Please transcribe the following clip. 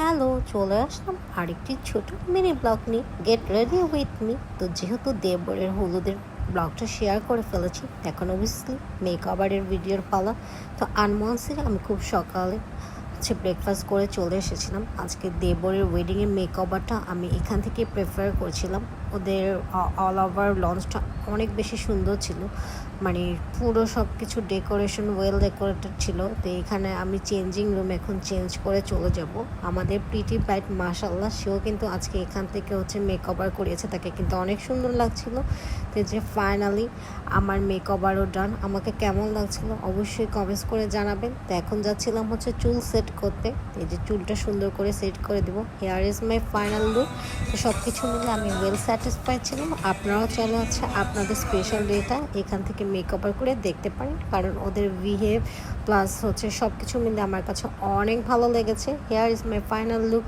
Hello, চলে আসলাম আরেকটি ছোট মিনি ব্লগ নিয়ে। Get ready with me. তো যেহেতু দেবরের হলুদের ব্লগটা শেয়ার করে ফেলেছি, এখন অবভিয়াসলি মেকওভারের ভিডিওর পালা। তো আনমন্সে আমি খুব সকালে ব্রেকফাস্ট করে চলে এসেছিলাম। আজকে দেবরের ওয়েডিংয়ের মেকওভারটা আমি এখান থেকে প্রেফার করছিলাম। ওদের অল ওভার লঞ্চটা অনেক বেশি সুন্দর ছিল, মানে পুরো সব কিছু ডেকোরেশন ওয়েল ডেকোরেটেড ছিল। তো এখানে আমি চেঞ্জিং রুম এখন চেঞ্জ করে চলে যাব। আমাদের প্রিটি ব্রাইড মাশাল্লাহ, সেও কিন্তু আজকে এখান থেকে মেকওভার করিয়েছে, তাকে কিন্তু অনেক সুন্দর লাগছিল। তো যে ফাইনালি আমার মেকওভারও ডান। আমাকে কেমন লাগছিল অবশ্যই কমেন্টস করে জানাবেন। তো এখন যাচ্ছিলাম চুল সেট করতে। এই যে চুলটা সুন্দর করে সেট করে দেবো। Hair is my final look. তো সব কিছু মিলে আমি ওয়েল স্যাটিসফাইড ছিলাম। আপনারাও চলে আপনাদের স্পেশাল ডেটা এখান থেকে মেকওভার করে দেখতে পারেন, কারণ ওদের বিহেভ প্লাস সব কিছু মিলে আমার কাছে অনেক ভালো লেগেছে। Hair is my final look.